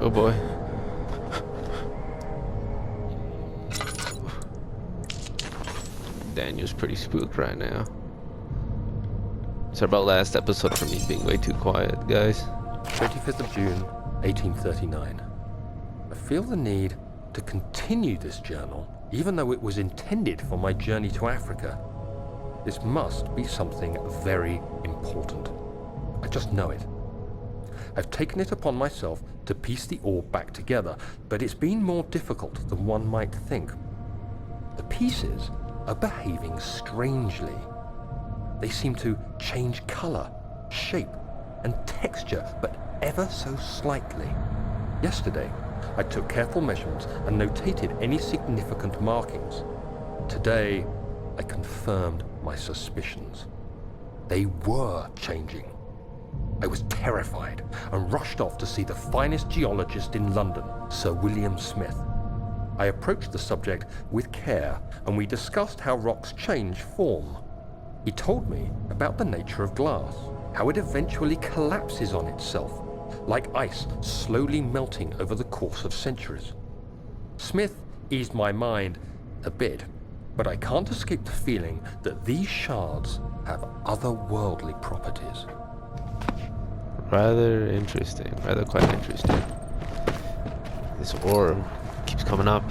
Oh boy. Daniel's pretty spooked right now. Sorry about last episode for me being way too quiet, guys. 25th of June, 1839. I feel the need to continue this journal, even though it was intended for my journey to Africa. This must be something very important. I just know it. I've taken it upon myself to piece the orb back together, but it's been more difficult than one might think. The pieces are behaving strangely. They seem to change color, shape, and texture, but ever so slightly. Yesterday, I took careful measurements and notated any significant markings. Today, I confirmed my suspicions. They were changing. I was terrified and rushed off to see the finest geologist in London, Sir William Smith. I approached the subject with care, and we discussed how rocks change form. He told me about the nature of glass, how it eventually collapses on itself, like ice slowly melting over the course of centuries. Smith eased my mind a bit, but I can't escape the feeling that these shards have otherworldly properties. Rather interesting. Rather quite interesting. This orb keeps coming up.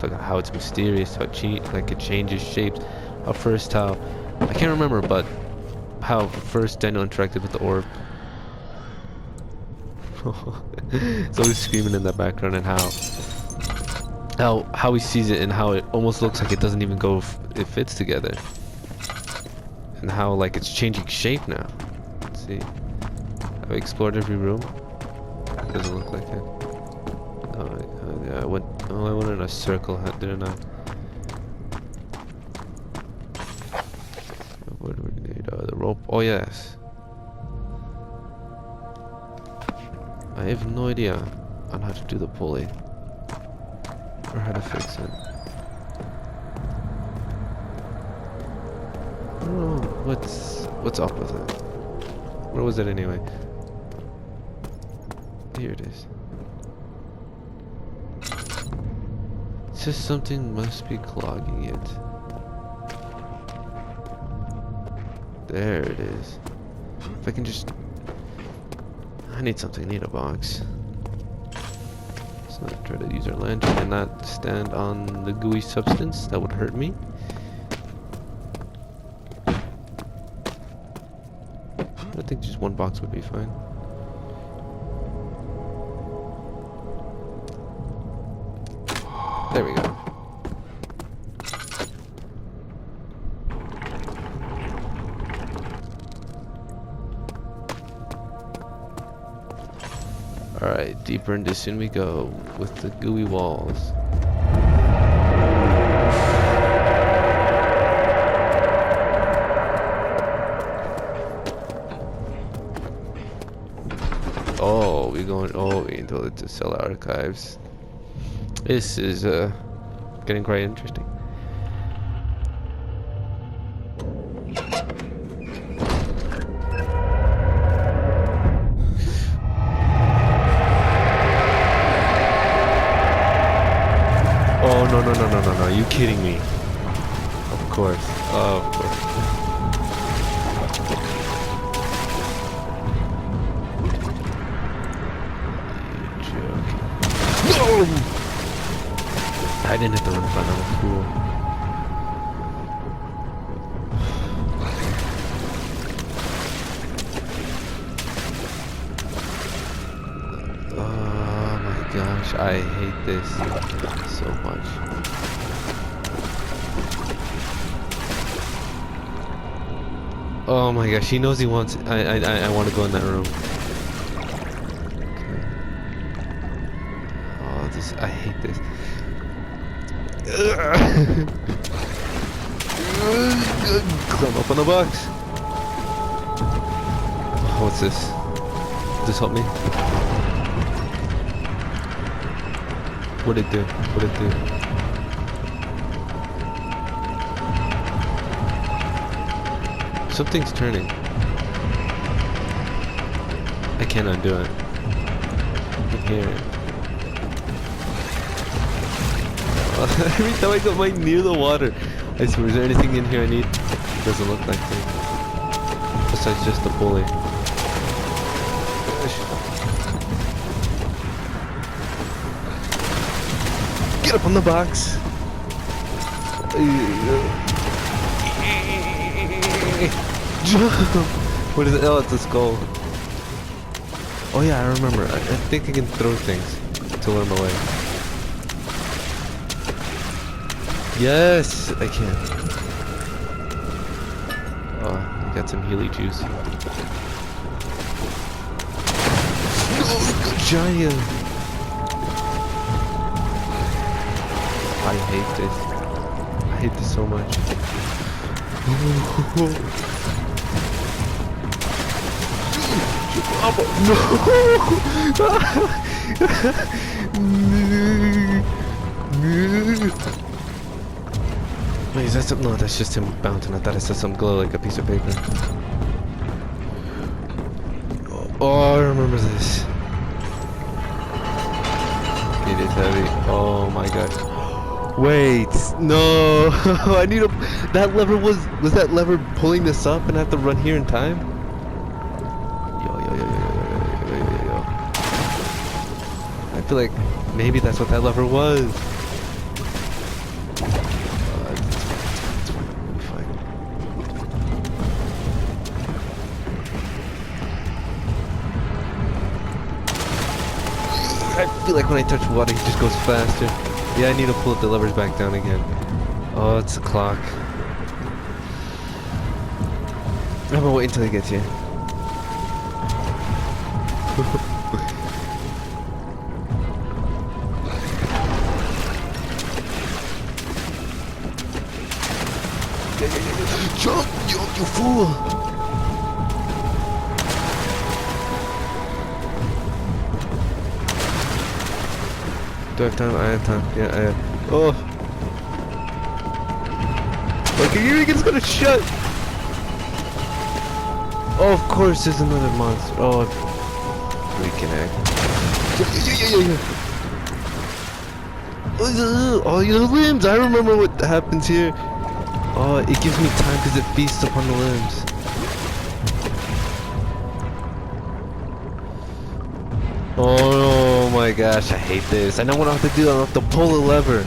Look at how it's mysterious, how it changes shapes. I can't remember, but how first Daniel interacted with the orb. It's always screaming in the background, and how he sees it, and how it almost looks like it doesn't even go it fits together, and how like it's changing shape now. Let's see. Have I explored every room? Doesn't look like it. Yeah, I went in a circle, didn't I? What do we need? The rope. Oh yes. I have no idea on how to do the pulley or how to fix it. I don't know what's up with it. Where was it anyway? Here it is. It's just something must be clogging it. There it is. If I can just... I need something. I need a box. Let's not try to use our lantern and not stand on the gooey substance. That would hurt me. I think just one box would be fine. There we go. Alright, deeper into soon we go with the gooey walls. Oh, we into it to sell archives. This is getting quite interesting. Oh no, are you kidding me? Of course. Oh, of course. I didn't hit the run button, that was cool. Oh my gosh, I hate this so much. Oh my gosh, he knows he wants it. I want to go in that room. Okay. Oh, I hate this. Climb up on the box. Oh, what's this? Does this help me? What'd it do? What'd it do? Something's turning. I can't undo it. I can hear it. Every time I got mine near the water. I swear, is there anything in here I need? It doesn't look like it. Besides just the pulley. Get up on the box! Jump! What is it? Oh, it's a skull. Oh yeah, I remember. I think I can throw things to lure him away. Yes, I can. Oh, I got some Healy juice. No, giant! I hate this. I hate this so much. No! Wait, is that something? No, that's just him bouncing. I thought it said some glow like a piece of paper. Oh, I remember this. It is heavy. Oh my god. Wait, no. I need a. That lever was that lever pulling this up, and I have to run here in time? Yo. I feel like maybe that's what that lever was. I feel like when I touch water, he just goes faster. Yeah, I need to pull the levers back down again. Oh, it's a clock. I'm gonna wait until he gets here. Jump, you fool! Do I have time? I have time. Yeah, I have. Oh! Okay, you think it's gonna shut? Oh, of course, there's another monster. Oh, freaking egg. Yeah. Oh, your limbs! I remember what happens here. Oh, it gives me time because it feasts upon the limbs. Oh my gosh, I hate this. I know what I have to do. I have to pull the lever.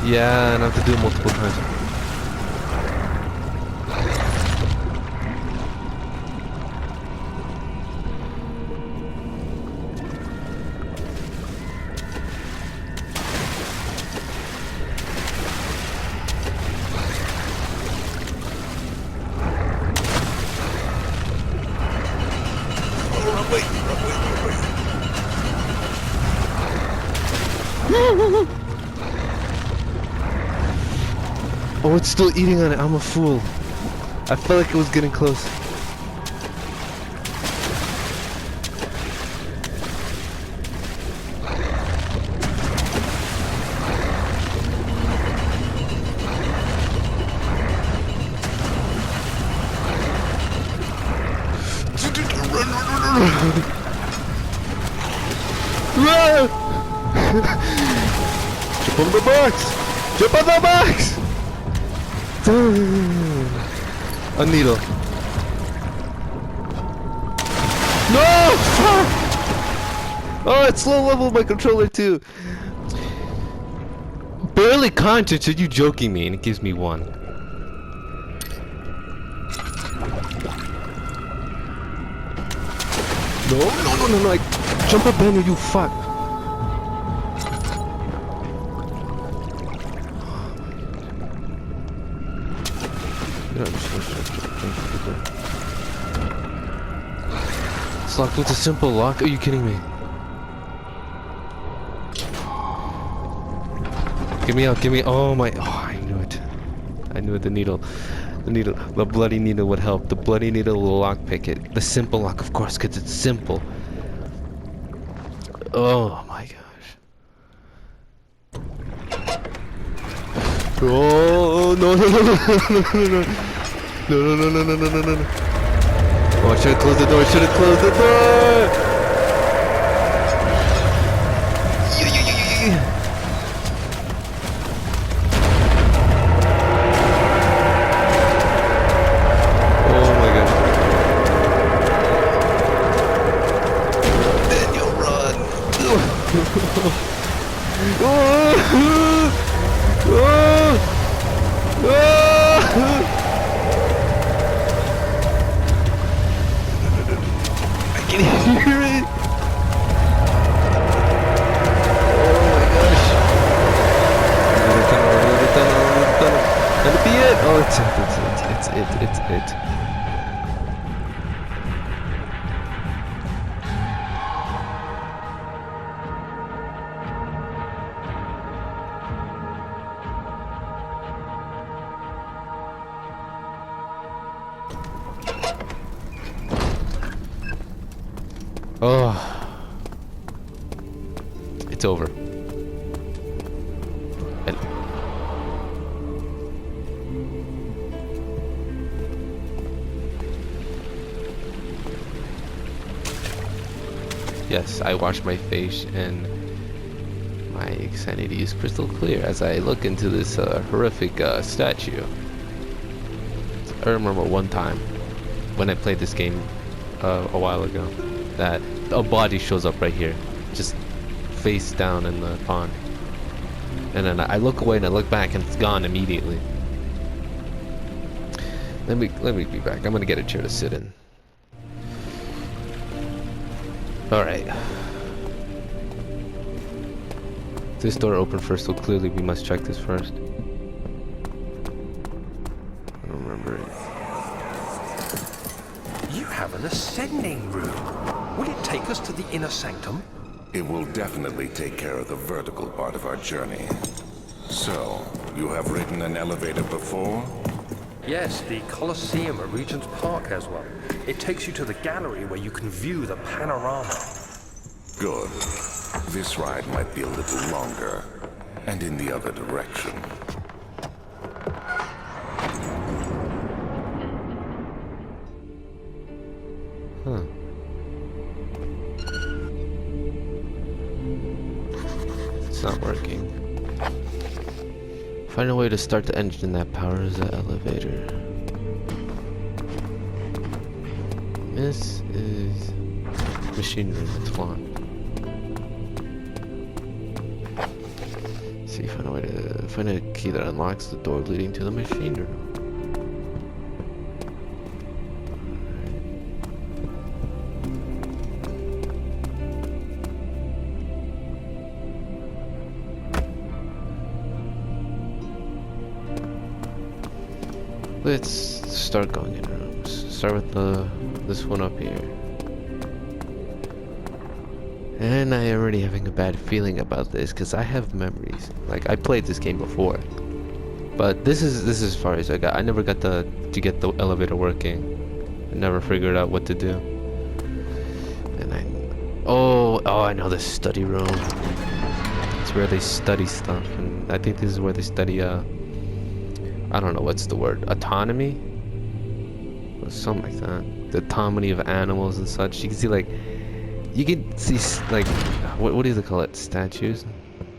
Yeah, and I have to do it multiple times. Oh, it's still eating on it. I'm a fool. I felt like it was getting close. Run! Jump on the box! Jump on the box! A needle. No! Fuck! Oh, it's low level my controller too. Barely conscious. Are you joking me? And it gives me one. No! I jump up, Daniel. You fuck. It's locked with a simple lock? Are you kidding me? Get me out, get me. Oh my. Oh, I knew it. I knew it. The needle. The bloody needle would help. The bloody needle will lockpick it. The simple lock, of course, because it's simple. Oh my gosh. Oh no no no no no no no no no no no no no no. Oh, I should have closed the door. I should have closed the door. Oh my god. Daniel, run. Oh. Oh. I can hear it. Oh my gosh. Let it be it. Oh, it's it. Oh, it's over. And yes, I wash my face and my sanity is crystal clear as I look into this horrific statue. I remember one time when I played this game a while ago that a body shows up right here, just face down in the pond, and then I look away and I look back and it's gone immediately. Let me be back. I'm gonna get a chair to sit in. All right. This door opened first, so clearly we must check this first. I don't remember it. You have an ascending room. Will it take us to the inner sanctum? It will definitely take care of the vertical part of our journey. So, you have ridden an elevator before? Yes, the Colosseum at Regent's Park has one. It takes you to the gallery where you can view the panorama. Good. This ride might be a little longer, and in the other direction. Huh. It's not working. Find a way to start the engine that powers the elevator. This is machine room. It's locked. See, find a key that unlocks the door leading to the machine room. Let's start going in rooms. Start with this one up here. And I already having a bad feeling about this because I have memories. Like I played this game before, but this is as far as I got. I never got to get the elevator working. I never figured out what to do. And I know the study room. It's where they study stuff, and I think this is where they study I don't know what's the word, autonomy or something like that. The autonomy of animals and such. You can see like what do they call it? Statues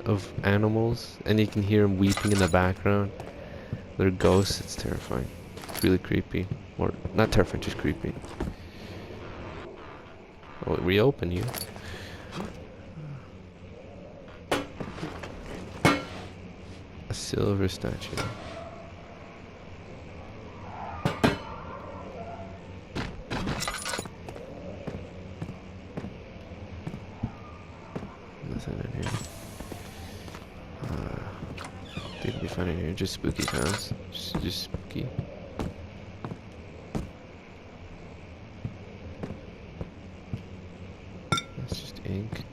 of animals, and you can hear them weeping in the background. They're ghosts. It's terrifying. It's really creepy, or not terrifying, just creepy. Oh, reopen you. A silver statue. Nothing in here. Think we find in here just spooky sounds. Just spooky. That's just ink.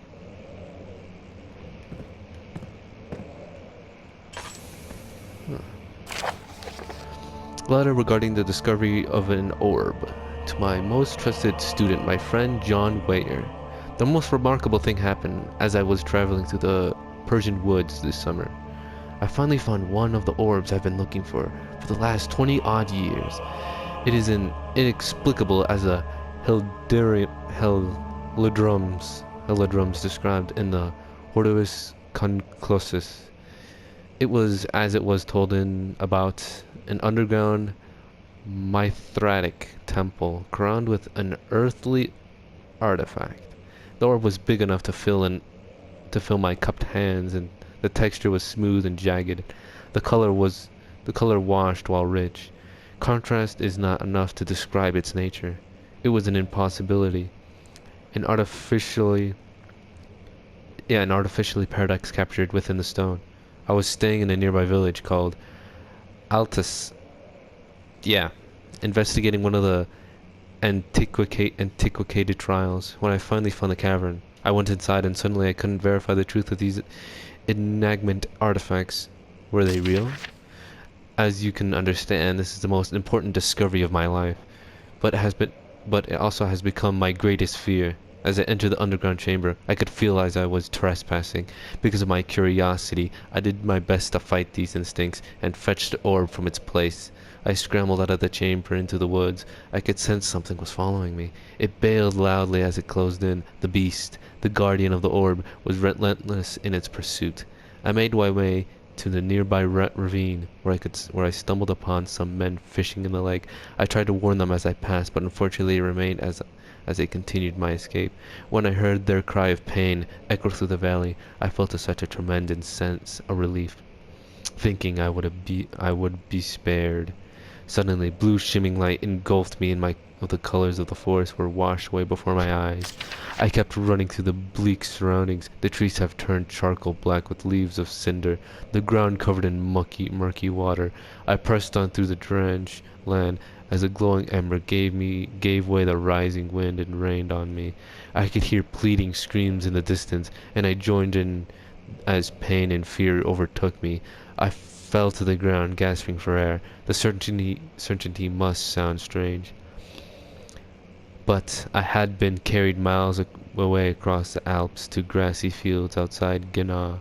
Letter regarding the discovery of an orb. To my most trusted student, my friend John Weyer. The most remarkable thing happened as I was traveling through the Persian woods this summer. I finally found one of the orbs I've been looking for the last 20 odd years. It is inexplicable as a helidrums described in the Hortus Conclusus. It was as it was told in about an underground Mithratic temple crowned with an earthly artifact. The orb was big enough to fill my cupped hands, and the texture was smooth and jagged. The color washed while rich. Contrast is not enough to describe its nature. It was an impossibility, an artificially paradox captured within the stone. I was staying in a nearby village called Altus. Yeah, investigating one of the antiquated trials. When I finally found the cavern, I went inside and suddenly I couldn't verify the truth of these enigmatic artifacts. Were they real? As you can understand, this is the most important discovery of my life, but it also has become my greatest fear. As I entered the underground chamber, I could feel as I was trespassing. Because of my curiosity, I did my best to fight these instincts and fetch the orb from its place. I scrambled out of the chamber into the woods. I could sense something was following me. It bayed loudly as it closed in. The beast, the guardian of the orb, was relentless in its pursuit. I made my way to the nearby ravine, where I stumbled upon some men fishing in the lake. I tried to warn them as I passed, but unfortunately it remained as I continued my escape. When I heard their cry of pain echo through the valley, I felt such a tremendous sense of relief, thinking I would be spared. Suddenly, blue shimmering light engulfed me, and the colors of the forest were washed away before my eyes. I kept running through the bleak surroundings. The trees have turned charcoal black with leaves of cinder, the ground covered in murky water. I pressed on through the drenched land as a glowing ember gave way the rising wind and rained on me. I could hear pleading screams in the distance, and I joined in as pain and fear overtook me. I fell to the ground, gasping for air. The certainty must sound strange, but I had been carried miles away across the Alps to grassy fields outside Genoa.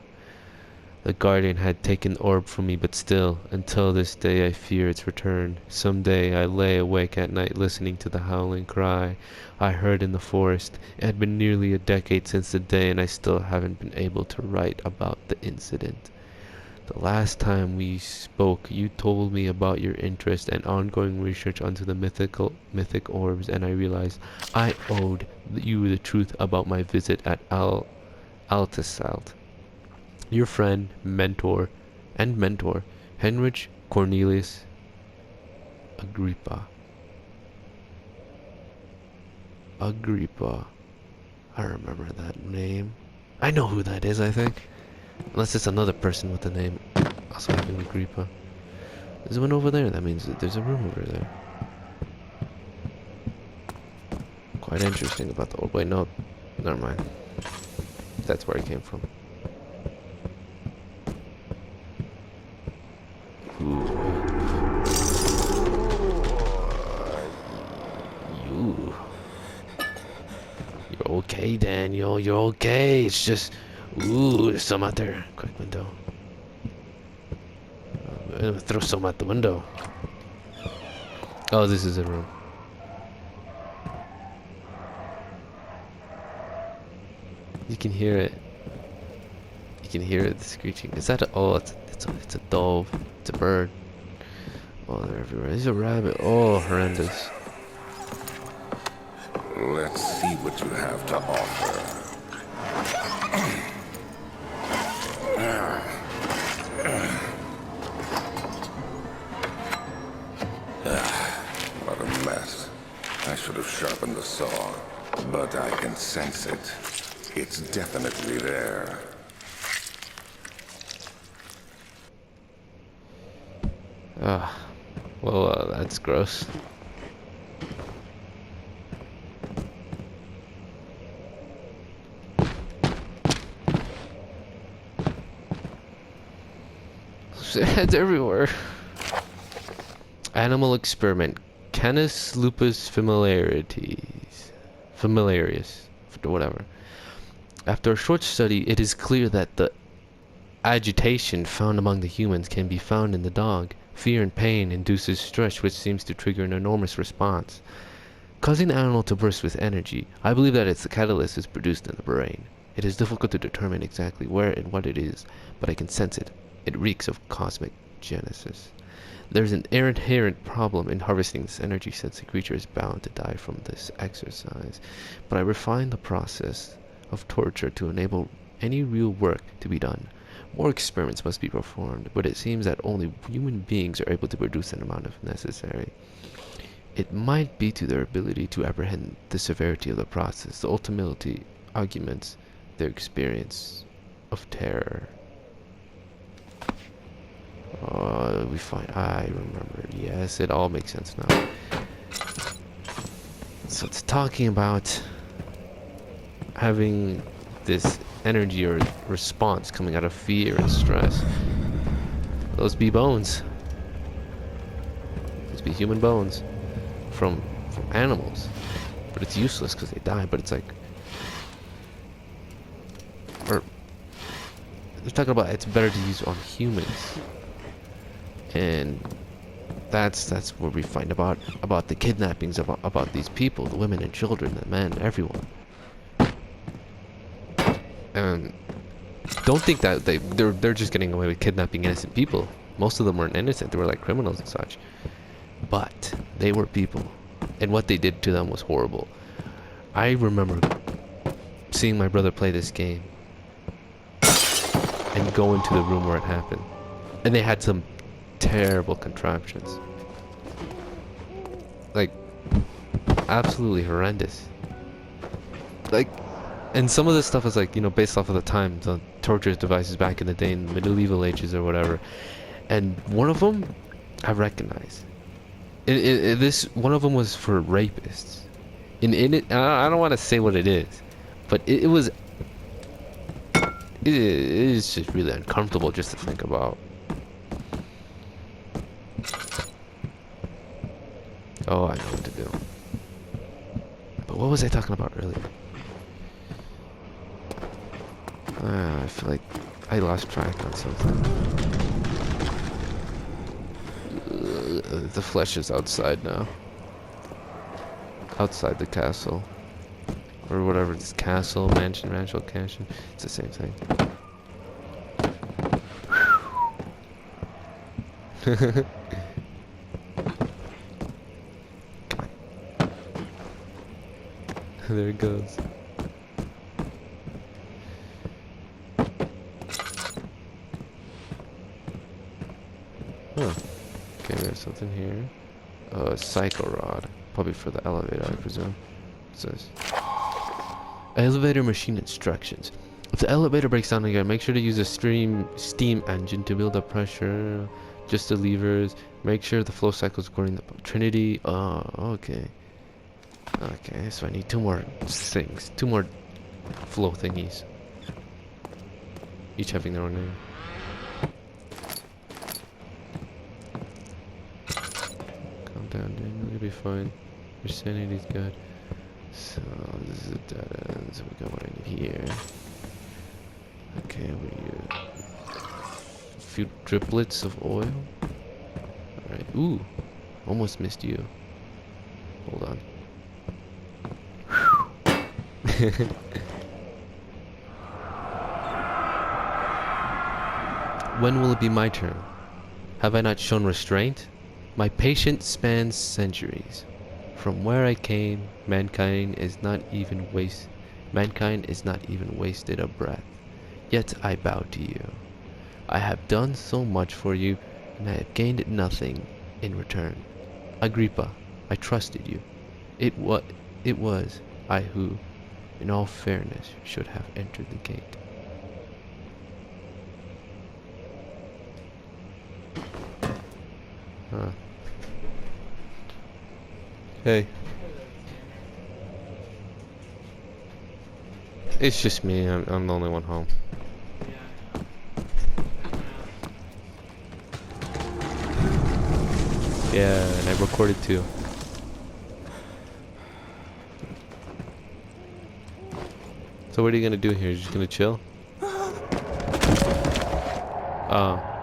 The guardian had taken the orb from me, but still, until this day, I fear its return. Some day I lay awake at night listening to the howling cry I heard in the forest. It had been nearly a decade since the day, and I still haven't been able to write about the incident. The last time we spoke, you told me about your interest and ongoing research onto the mythic orbs, and I realized I owed you the truth about my visit at Altasalt. Your friend, mentor, Heinrich Cornelius Agrippa. I remember that name. I know who that is, I think. Unless it's another person with the name also having Agrippa. There's one over there. That means that there's a room over there. Quite interesting about the orb. Wait, no. Never mind. That's where I came from. You. You're okay, Daniel. You're okay. It's just... Ooh, there's some out there. Quick window. I'm gonna throw some out the window. Oh, this is a room. You can hear it. You can hear it screeching. Is that a... Oh, it's a dove. It's a bird. Oh, they're everywhere. There's a rabbit. Oh, horrendous. Let's see what you have to offer. What a mess. I should have sharpened the saw, but I can sense it. It's definitely there. Well, that's gross. Heads everywhere. Animal experiment. Canis lupus familiaris. Whatever. After a short study, it is clear that the agitation found among the humans can be found in the dog. Fear and pain induces stress, which seems to trigger an enormous response, causing the animal to burst with energy. I believe that its catalyst is produced in the brain. It is difficult to determine exactly where and what it is, but I can sense it. It reeks of cosmic genesis. There's an inherent problem in harvesting this energy, since the creature is bound to die from this exercise. But I refined the process of torture to enable any real work to be done. More experiments must be performed, but it seems that only human beings are able to produce an amount of necessary. It might be to their ability to apprehend the severity of the process. The ultimately augments their experience of terror. We find, I remember, yes, it all makes sense now. So it's talking about having this energy or response coming out of fear and stress. Those be bones. Those be human bones from animals. But it's useless because they die, but it's like, or they're talking about it's better to use on humans. And that's what we find about the kidnappings, about these people, the women and children, the men, everyone. And don't think that they're just getting away with kidnapping innocent people. Most of them weren't innocent; they were like criminals and such. But they were people, and what they did to them was horrible. I remember seeing my brother play this game and go into the room where it happened, and they had some terrible contraptions, like absolutely horrendous. Like, and some of this stuff is like, you know, based off of the time, the torture devices back in the day in the medieval ages or whatever. And one of them I recognize. This one of them was for rapists. In it, I don't want to say what it is, but it is just really uncomfortable just to think about. Oh, I know what to do. But what was I talking about earlier? I feel like I lost track on something. The flesh is outside now. Outside the castle. Or whatever it's castle, mansion, castle. It's the same thing. There it goes. Huh. Okay, we have something here. Cycle rod. Probably for the elevator, I presume. It says elevator machine instructions. If the elevator breaks down again, make sure to use a steam engine to build up pressure. Just the levers. Make sure the flow cycle is according to the Trinity. Oh, okay. Okay, so I need two more things. Two more flow thingies. Each having their own name. Calm down, dude. You'll be fine. Your sanity's good. So, this is a dead end. So we got what I need here. Okay, a few driplets of oil. Alright. Ooh. Almost missed you. Hold on. When will it be my turn? Have I not shown restraint? My patience spans centuries. From where I came, mankind is not even wasted a breath. Yet I bow to you. I have done so much for you, and I have gained nothing in return. Agrippa, I trusted you. It was I who, in all fairness, should have entered the gate. Huh. Hey. It's just me. I'm the only one home. Yeah, and I recorded too. So what are you gonna do here? You're just gonna chill? Oh.